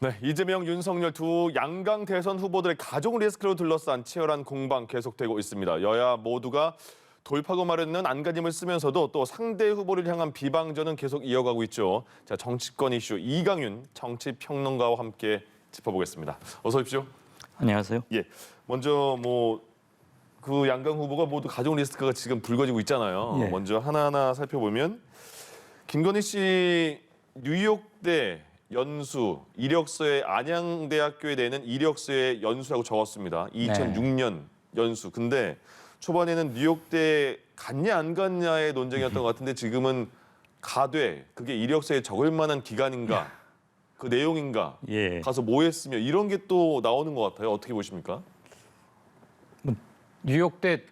네, 이재명, 윤석열 두 양강 대선 후보들의 가족 리스크로 둘러싼 치열한 공방 계속되고 있습니다. 여야 모두가 돌파구 마련은 안간힘을 쓰면서도 또 상대 후보를 향한 비방전은 계속 이어가고 있죠. 자, 정치권 이슈 이강윤 정치평론가와 함께 짚어보겠습니다. 어서 오십시오. 안녕하세요. 예, 먼저 그 양강 후보가 모두 가족 리스크가 지금 불거지고 있잖아요. 예. 먼저 하나하나 살펴보면 김건희 씨 뉴욕대 연수, 이력서에 안양대학교에 내는 이력서에 연수라고 적었습니다. 2006년 연수. 근데 초반에는 뉴욕대 갔냐 안 갔냐의 논쟁이었던 것 같은데 지금은 가되 그게 이력서에 적을 만한 기간인가, 그 내용인가, 예. 가서 뭐 했으며 이런 게 또 나오는 것 같아요. 어떻게 보십니까? 뉴욕대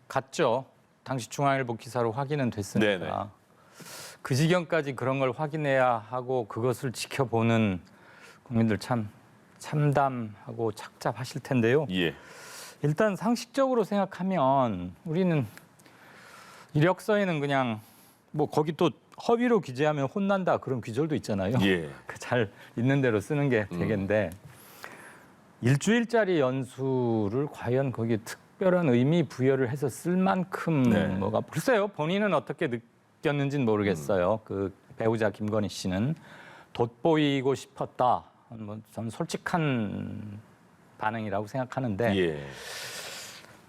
갔죠. 당시 중앙일보 기사로 확인은 됐으니까. 네네. 그 지경까지 그런 걸 확인해야 하고 그것을 지켜보는 국민들 참 참담하고 착잡하실 텐데요. 예. 일단 상식적으로 생각하면 우리는 이력서에는 그냥 거기 또 허위로 기재하면 혼난다 그런 귀절도 있잖아요. 예. 잘 있는 대로 쓰는 게 되겠는데 일주일짜리 연수를 과연 거기에 특별한 의미 부여를 해서 쓸 만큼 네. 뭐가 글쎄요. 본인은 어떻게 느꼈는지는 모르겠어요. 그 배우자 김건희 씨는 돋보이고 싶었다. 저는 솔직한 반응이라고 생각하는데 예.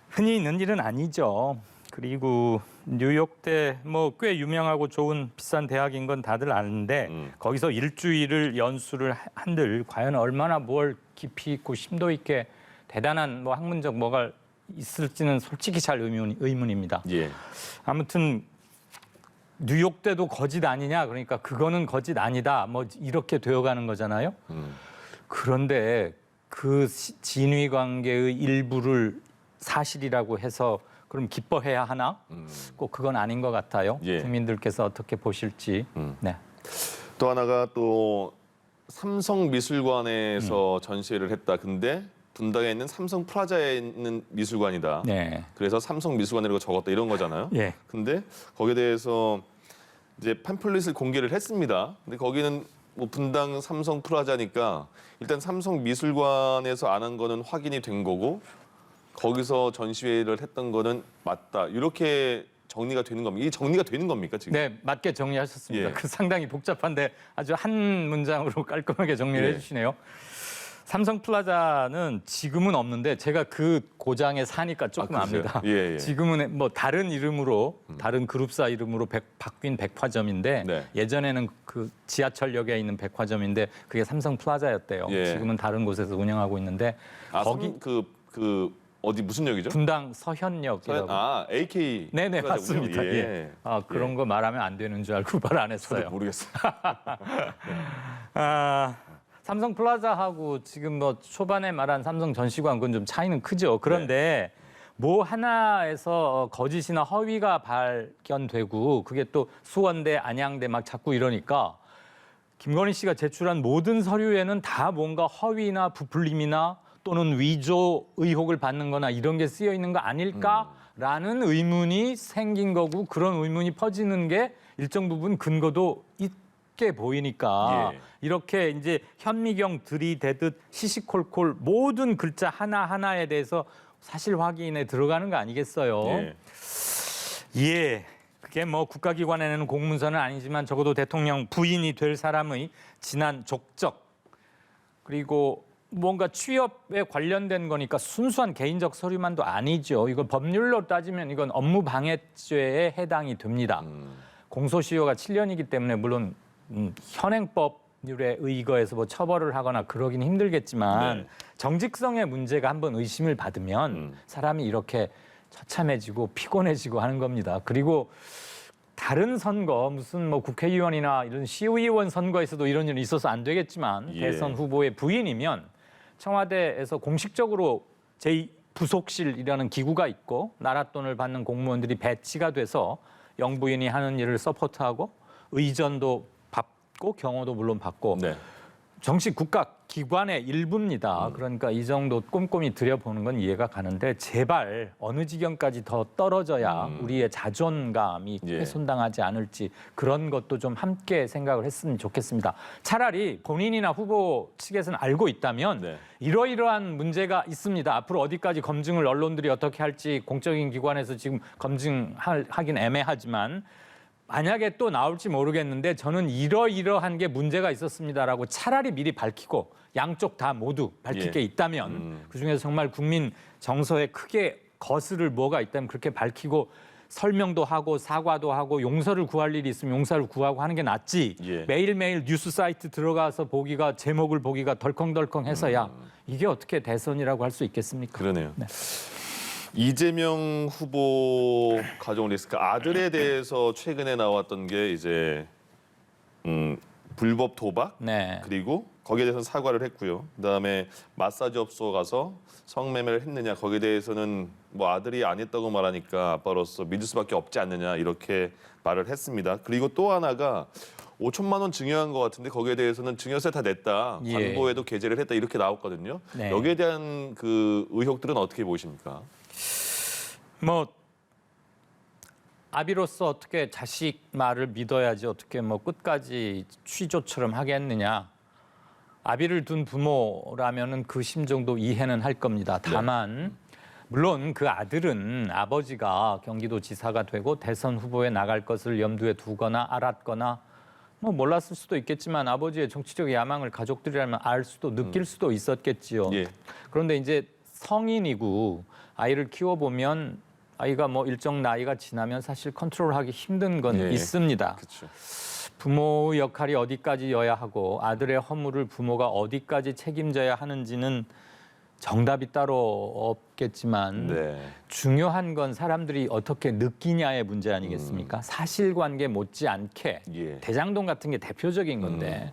흔히 있는 일은 아니죠. 그리고 뉴욕대 꽤 유명하고 좋은 비싼 대학인 건 다들 아는데 거기서 일주일을 연수를 한들 과연 얼마나 뭘 깊이 있고 심도 있게 대단한 학문적 뭐가 있을지는 솔직히 잘 의문입니다. 예. 아무튼 뉴욕대도 거짓 아니냐 그러니까 그거는 거짓 아니다 이렇게 되어가는 거잖아요. 그런데 그 진위 관계의 일부를 사실이라고 해서 그럼 기뻐해야 하나? 꼭 그건 아닌 것 같아요. 예. 국민들께서 어떻게 보실지. 네. 또 하나가 또 삼성미술관에서 전시회를 했다. 근데 분당에 있는 삼성 프라자에 있는 미술관이다. 네. 그래서 삼성미술관이라고 적었다 이런 거잖아요. 예. 근데 거기에 대해서 이제 팜플릿을 공개를 했습니다. 근데 거기는 분당 삼성 프라자니까 일단 삼성미술관에서 안 한 거는 확인이 된 거고 거기서 전시회를 했던 거는 맞다. 이렇게 정리가 되는 겁니까? 이게 정리가 되는 겁니까 지금? 네, 맞게 정리하셨습니다. 예. 그 상당히 복잡한데 아주 한 문장으로 깔끔하게 정리를 예. 해주시네요. 삼성 플라자는 지금은 없는데 제가 그 고장에 사니까 조금 그러세요? 압니다. 예, 예. 지금은 다른 이름으로 다른 그룹사 이름으로 바뀐 백화점인데 네. 예전에는 그 지하철역에 있는 백화점인데 그게 삼성 플라자였대요. 예. 지금은 다른 곳에서 운영하고 있는데 거기 그 어디 무슨 역이죠? 분당 서현역이라고. AK. 네네 프라자군요. 맞습니다. 예. 그런 거 말하면 안 되는 줄 알고 말 안 했어요. 저도 모르겠어요. 삼성 플라자하고 지금 초반에 말한 삼성 전시관 그건 좀 차이는 크죠. 그런데 뭐 하나에서 거짓이나 허위가 발견되고 그게 또 수원대, 안양대 막 자꾸 이러니까 김건희 씨가 제출한 모든 서류에는 다 뭔가 허위나 부풀림이나 또는 위조 의혹을 받는 거나 이런 게 쓰여 있는 거 아닐까라는 의문이 생긴 거고 그런 의문이 퍼지는 게 일정 부분 근거도 있게 보이니까 예. 이렇게 이제 현미경 들이대듯 시시콜콜 모든 글자 하나하나에 대해서 사실 확인에 들어가는 거 아니겠어요? 예. 예. 그게 국가기관에는 공문서는 아니지만 적어도 대통령 부인이 될 사람의 지난 족적 그리고 뭔가 취업에 관련된 거니까 순수한 개인적 서류만도 아니죠. 이거 법률로 따지면 이건 업무방해죄에 해당이 됩니다. 공소시효가 7년이기 때문에 물론 현행법률에 의거해서 처벌을 하거나 그러긴 힘들겠지만 네. 정직성의 문제가 한번 의심을 받으면 사람이 이렇게 처참해지고 피곤해지고 하는 겁니다. 그리고 다른 선거 무슨 국회의원이나 이런 시의원 선거에서도 이런 일이 있어서 안 되겠지만 예. 대선 후보의 부인이면 청와대에서 공식적으로 제2부속실이라는 기구가 있고 나라 돈을 받는 공무원들이 배치가 돼서 영부인이 하는 일을 서포트하고 의전도 받고 경호도 물론 받고 네. 정식 국가 기관의 일부입니다. 그러니까 이 정도 꼼꼼히 들여보는 건 이해가 가는데 제발 어느 지경까지 더 떨어져야 우리의 자존감이 예. 훼손당하지 않을지 그런 것도 좀 함께 생각을 했으면 좋겠습니다. 차라리 본인이나 후보 측에서는 알고 있다면 네. 이러이러한 문제가 있습니다. 앞으로 어디까지 검증을 언론들이 어떻게 할지 공적인 기관에서 지금 검증하긴 애매하지만 만약에 또 나올지 모르겠는데 저는 이러이러한 게 문제가 있었습니다라고 차라리 미리 밝히고 양쪽 다 모두 밝힐 예. 게 있다면 그중에서 정말 국민 정서에 크게 거스를 뭐가 있다면 그렇게 밝히고 설명도 하고 사과도 하고 용서를 구할 일이 있으면 용서를 구하고 하는 게 낫지. 예. 매일매일 뉴스 사이트 들어가서 보기가 제목을 보기가 덜컹덜컹해서야 이게 어떻게 대선이라고 할 수 있겠습니까? 그러네요. 네. 이재명 후보 가정 리스크 아들에 대해서 최근에 나왔던 게 이제 불법 도박 네. 그리고 거기에 대해서는 사과를 했고요. 그다음에 마사지 업소 가서 성매매를 했느냐 거기에 대해서는 뭐 아들이 안 했다고 말하니까 아빠로서 믿을 수밖에 없지 않느냐 이렇게 말을 했습니다. 그리고 또 하나가 5천만 원 증여한 것 같은데 거기에 대해서는 증여세 다 냈다. 예. 관보에도 게재를 했다 이렇게 나왔거든요. 네. 여기에 대한 그 의혹들은 어떻게 보십니까? 뭐 아비로서 어떻게 자식 말을 믿어야지 어떻게 뭐 끝까지 취조처럼 하겠느냐. 아비를 둔 부모라면은 그 심정도 이해는 할 겁니다. 다만 물론 그 아들은 아버지가 경기도지사가 되고 대선 후보에 나갈 것을 염두에 두거나 알았거나 뭐 몰랐을 수도 있겠지만 아버지의 정치적 야망을 가족들이라면 알 수도 느낄 수도 있었겠지요. 예. 그런데 이제 성인이고 아이를 키워보면 아이가 뭐 일정 나이가 지나면 사실 컨트롤하기 힘든 건 예. 있습니다. 그렇죠. 부모의 역할이 어디까지여야 하고 아들의 허물을 부모가 어디까지 책임져야 하는지는 정답이 따로 없겠지만 네. 중요한 건 사람들이 어떻게 느끼냐의 문제 아니겠습니까? 사실관계 못지않게 예. 대장동 같은 게 대표적인 건데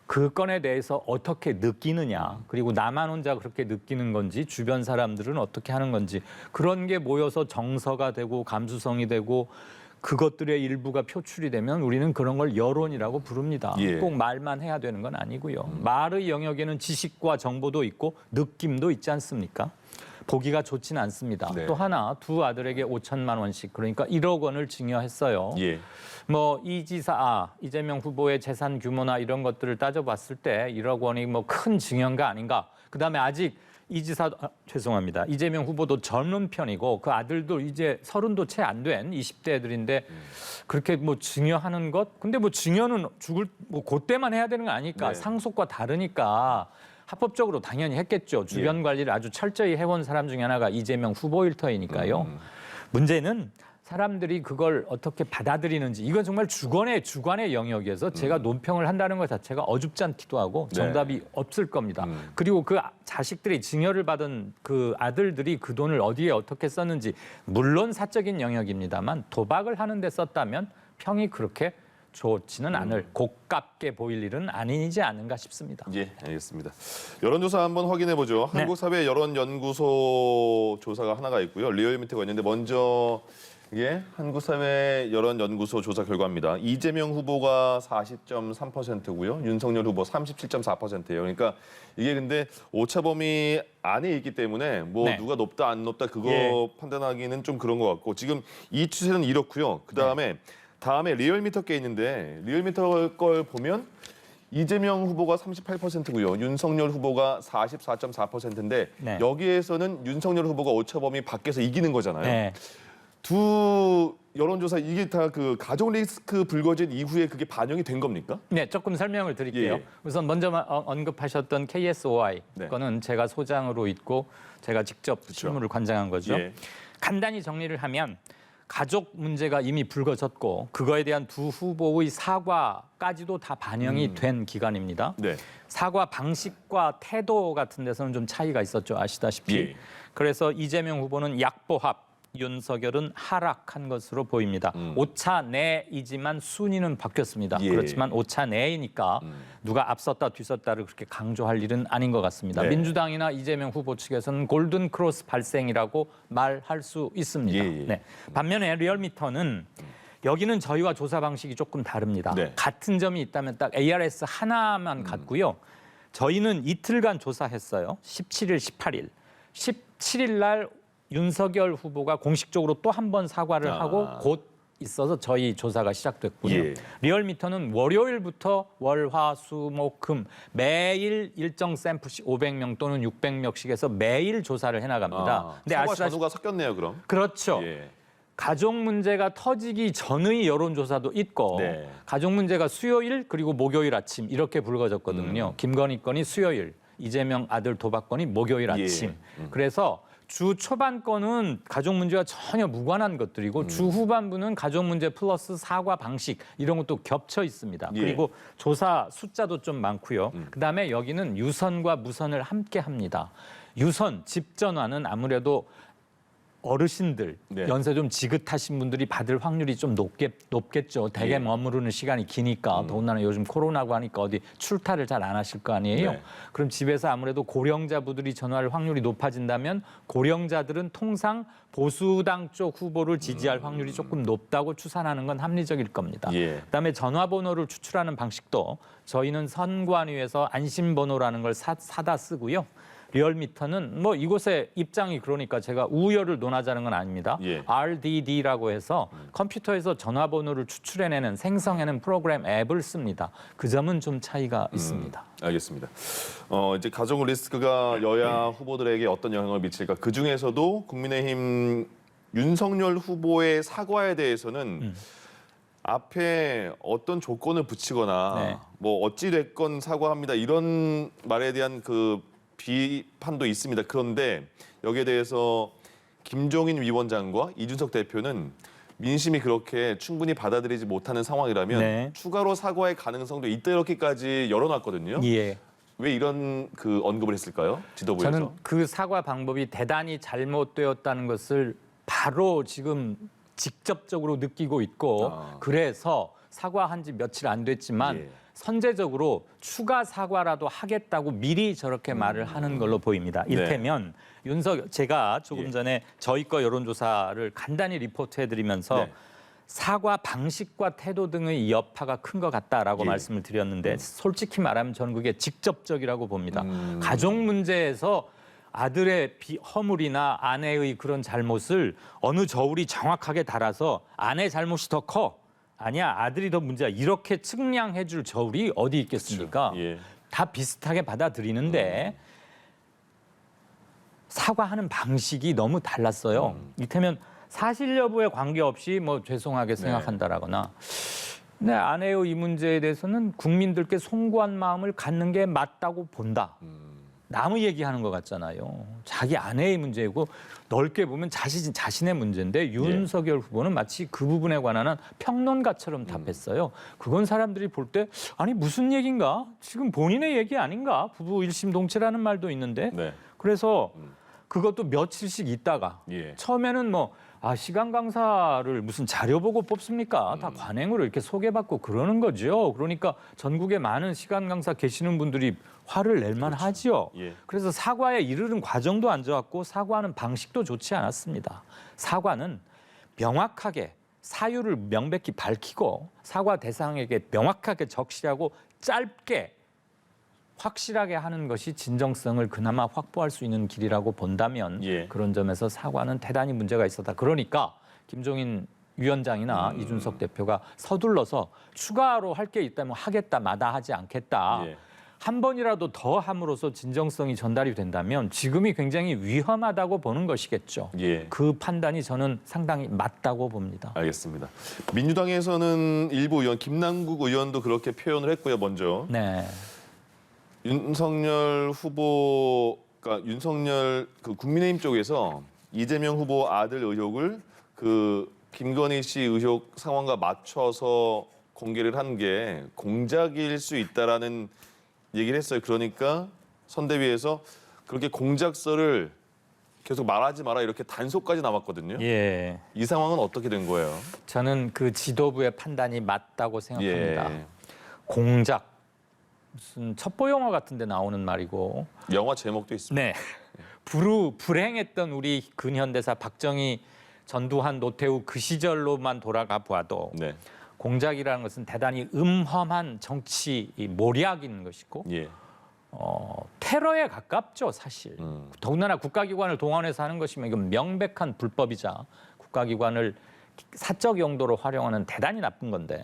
그 건에 대해서 어떻게 느끼느냐 그리고 나만 혼자 그렇게 느끼는 건지 주변 사람들은 어떻게 하는 건지 그런 게 모여서 정서가 되고 감수성이 되고 그것들의 일부가 표출이 되면 우리는 그런 걸 여론이라고 부릅니다. 예. 꼭 말만 해야 되는 건 아니고요. 말의 영역에는 지식과 정보도 있고 느낌도 있지 않습니까? 보기가 좋지는 않습니다. 네. 또 하나 두 아들에게 5천만 원씩 그러니까 1억 원을 증여했어요. 예. 뭐 이재명 후보의 재산 규모나 이런 것들을 따져봤을 때 1억 원이 뭐 큰 증여가 아닌가. 그다음에 아직 죄송합니다. 이재명 후보도 젊은 편이고 그 아들도 이제 30도 채 안 된 20대 애들인데 그렇게 뭐 증여하는 것? 근데 뭐 증여는 죽을 뭐 그때만 해야 되는 거 아니까 네. 상속과 다르니까 합법적으로 당연히 했겠죠. 주변 관리를 아주 철저히 해온 사람 중에 하나가 이재명 후보일 터이니까요. 문제는 사람들이 그걸 어떻게 받아들이는지 이건 정말 주관의 영역에서 제가 논평을 한다는 것 자체가 어줍지 않기도 하고 정답이 없을 겁니다. 그리고 그 자식들이 증여를 받은 그 아들들이 그 돈을 어디에 어떻게 썼는지 물론 사적인 영역입니다만 도박을 하는 데 썼다면 평이 그렇게 좋지는 않을 고깝게 보일 일은 아니지 않은가 싶습니다. 예, 알겠습니다. 여론조사 한번 확인해 보죠. 네. 한국사회 여론연구소 조사가 하나가 있고요. 리얼미터가 있는데 먼저 이게 한국사회 여론연구소 조사 결과입니다. 이재명 후보가 40.3%고요. 윤석열 후보 37.4%예요. 그러니까 이게 근데 오차범위 안에 있기 때문에 뭐 네. 누가 높다 안 높다 그거 예. 판단하기는 좀 그런 것 같고 지금 이 추세는 이렇고요. 그다음에 다음에 리얼미터 게 있는데 리얼미터 걸 보면 이재명 후보가 38%고요. 윤석열 후보가 44.4%인데 네. 여기에서는 윤석열 후보가 오차범위 밖에서 이기는 거잖아요. 네. 두 여론조사 이게 다 그 가족 리스크 불거진 이후에 그게 반영이 된 겁니까? 네, 조금 설명을 드릴게요. 예. 우선 먼저 언급하셨던 KSOI 네. 거는 제가 소장으로 있고 제가 직접 실무를 관장한 거죠. 예. 간단히 정리를 하면 가족 문제가 이미 불거졌고 그거에 대한 두 후보의 사과까지도 다 반영이 된 기간입니다. 네. 사과 방식과 태도 같은 데서는 좀 차이가 있었죠. 아시다시피. 예. 그래서 이재명 후보는 약보합, 윤석열은 하락한 것으로 보입니다. 오차 내이지만 순위는 바뀌었습니다. 예. 그렇지만 오차 내이니까 누가 앞섰다 뒤섰다를 그렇게 강조할 일은 아닌 것 같습니다. 네. 민주당이나 이재명 후보 측에서는 골든 크로스 발생이라고 말할 수 있습니다. 예. 네. 반면에 리얼미터는 여기는 저희와 조사 방식이 조금 다릅니다. 네. 같은 점이 있다면 딱 ARS 하나만 같고요. 저희는 이틀간 조사했어요. 17일, 18일. 17일 날 윤석열 후보가 공식적으로 또 한 번 사과를 하고 곧 있어서 저희 조사가 시작됐고요. 예. 리얼미터는 월요일부터 월, 화, 수, 목, 금 매일 일정 샘플씩 500명 또는 600명씩 해서 매일 조사를 해나갑니다. 근데 사과 전후가 섞였네요, 그럼. 그렇죠. 예. 가족 문제가 터지기 전의 여론조사도 있고 네. 가족 문제가 수요일 그리고 목요일 아침 이렇게 불거졌거든요. 김건희 건이 수요일, 이재명 아들 도박 건이 목요일 아침. 예. 그래서 주 초반 건은 가족 문제와 전혀 무관한 것들이고 주 후반부는 가족 문제 플러스 사과 방식 이런 것도 겹쳐 있습니다. 예. 그리고 조사 숫자도 좀 많고요. 그다음에 여기는 유선과 무선을 함께 합니다. 유선 집전화는 아무래도 어르신들, 네. 연세 좀 지긋하신 분들이 받을 확률이 좀 높겠죠. 댁에 예. 머무르는 시간이 기니까 더군다나 요즘 코로나고 하니까 어디 출타를 잘 안 하실 거 아니에요. 네. 그럼 집에서 아무래도 고령자분들이 전화할 확률이 높아진다면 고령자들은 통상 보수당 쪽 후보를 지지할 확률이 조금 높다고 추산하는 건 합리적일 겁니다. 예. 그다음에 전화번호를 추출하는 방식도 저희는 선관위에서 안심번호라는 걸 사다 쓰고요. 리얼미터는 뭐 이곳의 입장이 그러니까 제가 우열을 논하자는 건 아닙니다. 예. RDD라고 해서 컴퓨터에서 전화번호를 추출해내는 생성해내는 프로그램 앱을 씁니다. 그 점은 좀 차이가 있습니다. 알겠습니다. 이제 가족 리스크가 여야 후보들에게 어떤 영향을 미칠까? 그 중에서도 국민의힘 윤석열 후보의 사과에 대해서는 앞에 어떤 조건을 붙이거나 네. 뭐 어찌 됐건 사과합니다 이런 말에 대한 그 비판도 있습니다. 그런데 여기에 대해서 김종인 위원장과 이준석 대표는 민심이 그렇게 충분히 받아들이지 못하는 상황이라면 네. 추가로 사과의 가능성도 있다 이렇게까지 열어놨거든요. 예. 왜 이런 그 언급을 했을까요? 지도부에서. 저는 그 사과 방법이 대단히 잘못되었다는 것을 바로 지금 직접적으로 느끼고 있고 그래서 사과한 지 며칠 안 됐지만 예. 선제적으로 추가 사과라도 하겠다고 미리 저렇게 말을 하는 걸로 보입니다. 이를테면 제가 조금 예. 전에 저희 거 여론조사를 간단히 리포트해드리면서 네. 사과 방식과 태도 등의 여파가 큰 것 같다라고 예. 말씀을 드렸는데 솔직히 말하면 저는 그게 직접적이라고 봅니다. 가족 문제에서 아들의 허물이나 아내의 그런 잘못을 어느 저울이 정확하게 달아서 아내 잘못이 더 커. 아니야 아들이 더 문제야. 이렇게 측량해 줄 저울이 어디 있겠습니까? 예. 다 비슷하게 받아들이는데 사과하는 방식이 너무 달랐어요. 이를테면 사실 여부에 관계없이 뭐 죄송하게 생각한다라거나 내 아내의 이 문제에 대해서는 국민들께 송구한 마음을 갖는 게 맞다고 본다. 남의 얘기하는 것 같잖아요. 자기 아내의 문제이고 넓게 보면 자신의 문제인데 윤석열 후보는 마치 그 부분에 관한 평론가처럼 답했어요. 그건 사람들이 볼 때 아니 무슨 얘기인가? 지금 본인의 얘기 아닌가? 부부 일심동체라는 말도 있는데 네. 그래서 그것도 며칠씩 있다가 예. 처음에는 시간 강사를 무슨 자료 보고 뽑습니까? 다 관행으로 이렇게 소개받고 그러는 거죠. 그러니까 전국에 많은 시간 강사 계시는 분들이 화를 낼만 하지요. 예. 그래서 사과에 이르는 과정도 안 좋았고 사과하는 방식도 좋지 않았습니다. 사과는 명확하게 사유를 명백히 밝히고 사과 대상에게 명확하게 적시하고 짧게 확실하게 하는 것이 진정성을 그나마 확보할 수 있는 길이라고 본다면 예. 그런 점에서 사과는 대단히 문제가 있었다. 그러니까 김종인 위원장이나 이준석 대표가 서둘러서 추가로 할 게 있다면 하겠다 마다하지 않겠다. 예. 한 번이라도 더 함으로써 진정성이 전달이 된다면 지금이 굉장히 위험하다고 보는 것이겠죠. 예. 그 판단이 저는 상당히 맞다고 봅니다. 알겠습니다. 민주당에서는 일부 의원 김남국 의원도 그렇게 표현을 했고요. 먼저 네. 윤석열 후보가 윤석열 그 국민의힘 쪽에서 이재명 후보 아들 의혹을 그 김건희 씨 의혹 상황과 맞춰서 공개를 한 게 공작일 수 있다라는 얘기를 했어요. 그러니까 선대위에서 그렇게 공작설을 계속 말하지 마라 이렇게 단속까지 나왔거든요. 예. 이 상황은 어떻게 된 거예요? 저는 그 지도부의 판단이 맞다고 생각합니다. 예. 공작 무슨 첩보 영화 같은 데 나오는 말이고. 영화 제목도 있습니다. 네. 불행했던 우리 근현대사 박정희, 전두환, 노태우 그 시절로만 돌아가 보아도 네. 공작이라는 것은 대단히 음험한 정치 몰약인 것이고 예. 테러에 가깝죠, 사실. 더군다나 국가기관을 동원해서 하는 것이면 이건 명백한 불법이자 국가기관을 사적 용도로 활용하는 대단히 나쁜 건데.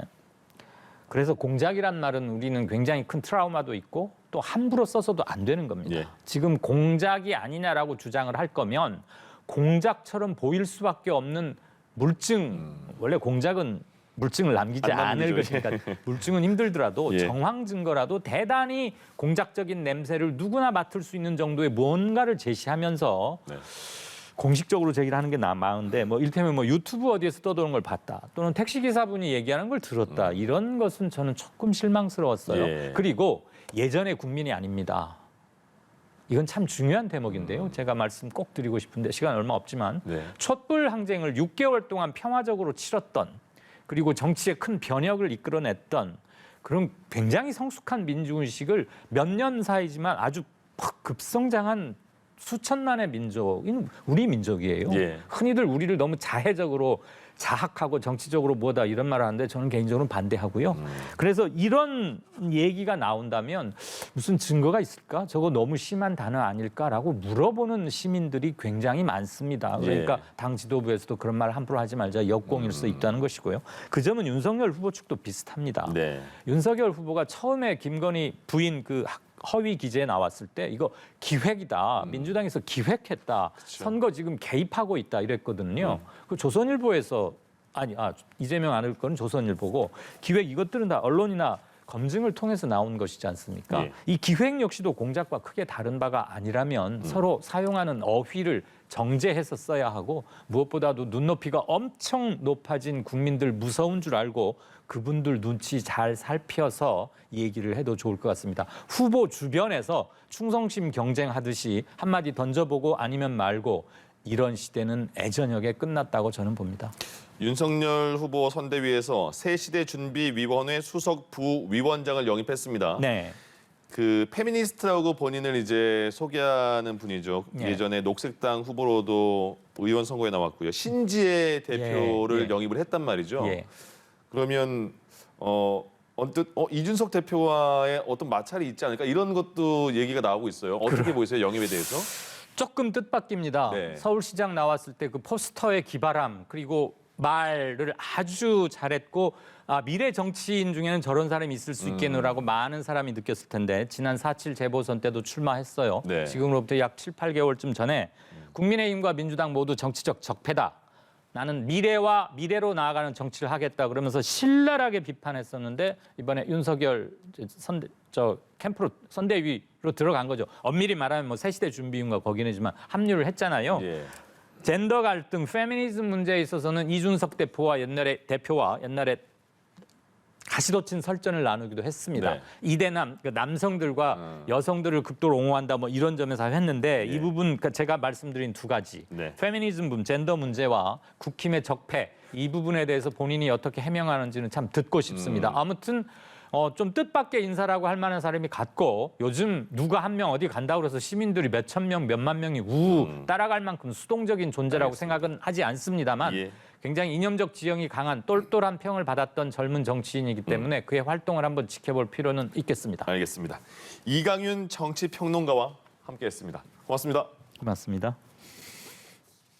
그래서 공작이란 말은 우리는 굉장히 큰 트라우마도 있고 또 함부로 써서도 안 되는 겁니다. 예. 지금 공작이 아니냐라고 주장을 할 거면 공작처럼 보일 수밖에 없는 물증, 원래 공작은 물증을 남기지 안 않을 남기죠. 것이니까 물증은 힘들더라도 예. 정황 증거라도 대단히 공작적인 냄새를 누구나 맡을 수 있는 정도의 뭔가를 제시하면서 네. 공식적으로 제기를 하는 게 나은데 뭐 이를테면 뭐 유튜브 어디에서 떠도는 걸 봤다 또는 택시 기사분이 얘기하는 걸 들었다 이런 것은 저는 조금 실망스러웠어요. 예. 그리고 예전의 국민이 아닙니다. 이건 참 중요한 대목인데요. 제가 말씀 꼭 드리고 싶은데 시간 얼마 없지만 네. 촛불 항쟁을 6개월 동안 평화적으로 치렀던 그리고 정치에 큰 변혁을 이끌어냈던 그런 굉장히 성숙한 민주의식을 몇 년 사이지만 아주 확 급성장한 수천만의 민족인 우리 민족이에요. 예. 흔히들 우리를 너무 자해적으로 자학하고 정치적으로 뭐다 이런 말을 하는데 저는 개인적으로 반대하고요. 그래서 이런 얘기가 나온다면 무슨 증거가 있을까? 저거 너무 심한 단어 아닐까라고 물어보는 시민들이 굉장히 많습니다. 그러니까 예. 당 지도부에서도 그런 말 함부로 하지 말자 역공일 수 있다는 것이고요. 그 점은 윤석열 후보 측도 비슷합니다. 네. 윤석열 후보가 처음에 김건희 부인 그 허위 기재에 나왔을 때 이거 기획이다. 민주당에서 기획했다. 선거 지금 개입하고 있다 이랬거든요. 그 조선일보에서 이재명 안을 거는 조선일보고 기획 이것들은 다 언론이나 검증을 통해서 나온 것이지 않습니까? 예. 이 기획 역시도 공작과 크게 다른 바가 아니라면 서로 사용하는 어휘를 정제해서 써야 하고 무엇보다도 눈높이가 엄청 높아진 국민들 무서운 줄 알고 그분들 눈치 잘 살펴서 얘기를 해도 좋을 것 같습니다. 후보 주변에서 충성심 경쟁하듯이 한마디 던져보고 아니면 말고 이런 시대는 예전역에 끝났다고 저는 봅니다. 윤석열 후보 선대위에서 새시대 준비위원회 수석 부위원장을 영입했습니다. 네. 그 페미니스트라고 본인을 이제 소개하는 분이죠. 예. 예전에 녹색당 후보로도 의원 선거에 나왔고요. 신지혜 대표를 예. 영입을 했단 말이죠. 예. 그러면 언뜻 이준석 대표와의 어떤 마찰이 있지 않을까 이런 것도 얘기가 나오고 있어요. 어떻게 보세요 영입에 대해서? 조금 뜻밖입니다. 네. 서울시장 나왔을 때 그 포스터의 기발함 그리고 말을 아주 잘했고 미래 정치인 중에는 저런 사람이 있을 수 있겠노라고 많은 사람이 느꼈을 텐데 지난 4.7 재보선 때도 출마했어요. 네. 지금으로부터 약 7, 8개월쯤 전에 국민의힘과 민주당 모두 정치적 적폐다. 나는 미래로 나아가는 정치를 하겠다 그러면서 신랄하게 비판했었는데 이번에 윤석열 캠프로 선대위로 들어간 거죠. 엄밀히 말하면 뭐 새시대 준비위원과 거기는지만 합류를 했잖아요. 예. 젠더 갈등, 페미니즘 문제에 있어서는 이준석 대표와 옛날에 가시돋친 설전을 나누기도 했습니다. 네. 이대남, 그러니까 남성들과 여성들을 극도로 옹호한다 뭐 이런 점에서 했는데 예. 이 부분 그러니까 제가 말씀드린 두 가지 네. 페미니즘 부분, 젠더 문제와 국힘의 적폐 이 부분에 대해서 본인이 어떻게 해명하는지는 참 듣고 싶습니다. 아무튼 좀 뜻밖의 인사라고 할 만한 사람이 같고 요즘 누가 한 명 어디 간다고 그래서 시민들이 몇천 명, 몇만 명이 따라갈 만큼 수동적인 존재라고 생각은 하지 않습니다만 예. 굉장히 이념적 지형이 강한 똘똘한 평을 받았던 젊은 정치인이기 때문에 그의 활동을 한번 지켜볼 필요는 있겠습니다. 알겠습니다. 이강윤 정치평론가와 함께했습니다. 고맙습니다. 고맙습니다.